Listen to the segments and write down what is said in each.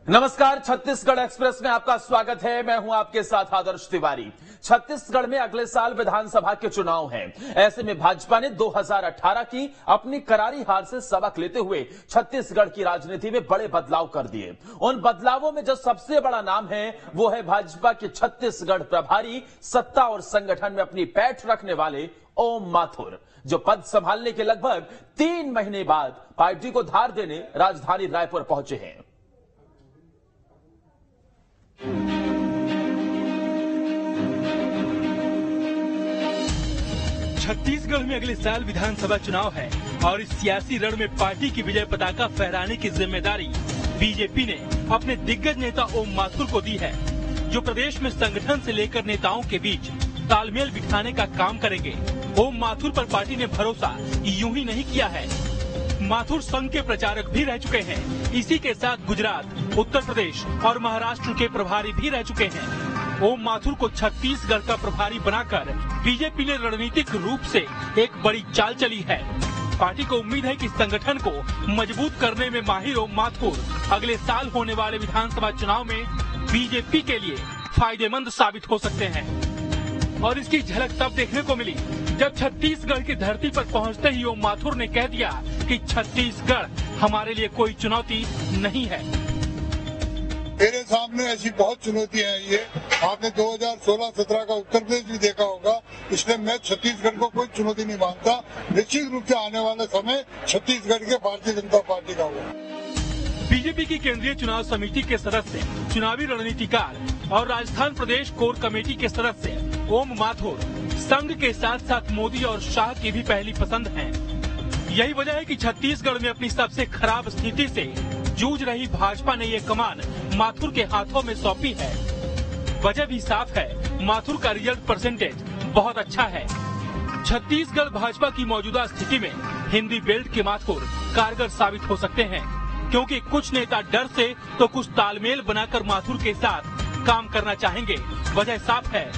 नमस्कार, छत्तीसगढ़ एक्सप्रेस में आपका स्वागत है। मैं हूं आपके साथ आदर्श तिवारी। छत्तीसगढ़ में अगले साल विधानसभा के चुनाव हैं। ऐसे में भाजपा ने 2018 की अपनी करारी हार से सबक लेते हुए छत्तीसगढ़ की राजनीति में बड़े बदलाव कर दिए। उन बदलावों में जो सबसे बड़ा नाम है वो है भाजपा के छत्तीसगढ़ प्रभारी, सत्ता और संगठन में अपनी पैठ रखने वाले ओम माथुर, जो पद संभालने के लगभग 3 महीने बाद पार्टी को धार देने राजधानी रायपुर पहुंचे हैं। छत्तीसगढ़ में अगले साल विधानसभा चुनाव है और इस सियासी रण में पार्टी की विजय पताका फहराने की जिम्मेदारी बीजेपी ने अपने दिग्गज नेता ओम माथुर को दी है, जो प्रदेश में संगठन से लेकर नेताओं के बीच तालमेल बिठाने का काम करेंगे। ओम माथुर पर पार्टी ने भरोसा यूं ही नहीं किया है। माथुर संघ के प्रचारक भी रह चुके हैं। इसी के साथ गुजरात, उत्तर प्रदेश और महाराष्ट्र के प्रभारी भी रह चुके हैं। ओम माथुर को छत्तीसगढ़ का प्रभारी बनाकर बीजेपी ने रणनीतिक रूप से एक बड़ी चाल चली है। पार्टी को उम्मीद है कि संगठन को मजबूत करने में माहिर ओम माथुर अगले साल होने वाले विधानसभा चुनाव में बीजेपी के लिए फायदेमंद साबित हो सकते हैं। और इसकी झलक तब देखने को मिली जब छत्तीसगढ़ की धरती पर पहुंचते ही ओम माथुर ने कह दिया कि छत्तीसगढ़ हमारे लिए कोई चुनौती नहीं है। मेरे सामने ऐसी बहुत चुनौतियां हैं। ये आपने 2016-17 का उत्तर प्रदेश भी देखा होगा, इसलिए मैं छत्तीसगढ़ को कोई चुनौती नहीं मानता। निश्चित रूप से आने वाला समय छत्तीसगढ़ के भारतीय जनता पार्टी का होगा। बीजेपी की केंद्रीय चुनाव समिति के सदस्य, चुनावी रणनीतिकार और राजस्थान प्रदेश कोर कमेटी के सदस्य ओम माथुर संघ के साथ साथ मोदी और शाह की भी पहली पसंद हैं। यही वजह है कि छत्तीसगढ़ में अपनी सबसे खराब स्थिति से जूझ रही भाजपा ने ये कमान माथुर के हाथों में सौंपी है। वजह भी साफ है, माथुर का रिजल्ट परसेंटेज बहुत अच्छा है। छत्तीसगढ़ भाजपा की मौजूदा स्थिति में हिंदी बेल्ट के माथुर कारगर साबित हो सकते हैं, क्योंकि कुछ नेता डर से तो कुछ तालमेल बनाकर माथुर के साथ काम करना चाहेंगे। वजह साफ है,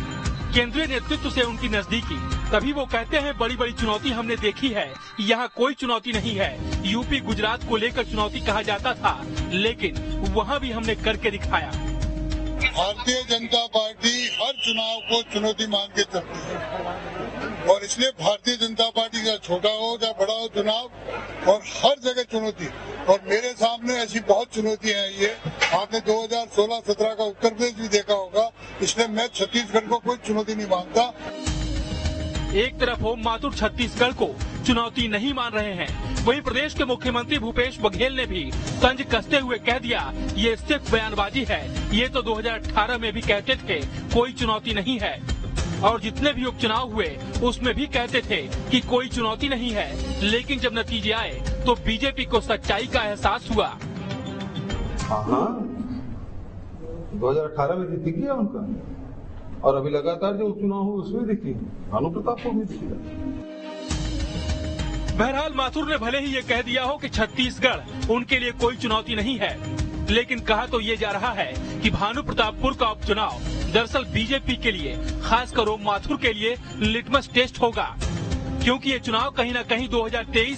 केंद्रीय नेतृत्व से उनकी नजदीकी। तभी वो कहते हैं बड़ी बड़ी चुनौती हमने देखी है, यहाँ कोई चुनौती नहीं है। यूपी, गुजरात को लेकर चुनौती कहा जाता था, लेकिन वहाँ भी हमने करके दिखाया। भारतीय जनता पार्टी हर चुनाव को चुनौती मान के चलती है और इसलिए भारतीय जनता पार्टी का छोटा हो या बड़ा हो चुनाव और हर जगह चुनौती। और मेरे सामने ऐसी बहुत चुनौतियां हैं। ये आपने 2016-17 का उत्तर प्रदेश भी देखा होगा, इसलिए मैं छत्तीसगढ़ को कोई चुनौती नहीं मानता। एक तरफ ओम माथुर छत्तीसगढ़ को चुनौती नहीं मान रहे हैं, वहीं प्रदेश के मुख्यमंत्री भूपेश बघेल ने भी तंज कसते हुए कह दिया ये सिर्फ बयानबाजी है। ये तो 2018 में भी कहते थे कोई चुनौती नहीं है, और जितने भी उपचुनाव हुए उसमें भी कहते थे कि कोई चुनौती नहीं है। लेकिन जब नतीजे आए तो बीजेपी को सच्चाई का एहसास हुआ। हाँ, 2018 में दिख गया उनका, और अभी लगातार जो उपचुनाव हुए उसमें दिखी, भानु प्रताप को भी दिखेगा। बहरहाल माथुर ने भले ही ये कह दिया हो कि छत्तीसगढ़ उनके लिए कोई चुनौती नहीं है, लेकिन कहा तो ये जा रहा है कि भानु प्रतापपुर का उपचुनाव दरअसल बीजेपी के लिए, खासकर ओम माथुर के लिए लिटमस टेस्ट होगा, क्योंकि ये चुनाव कहीं न कहीं 2023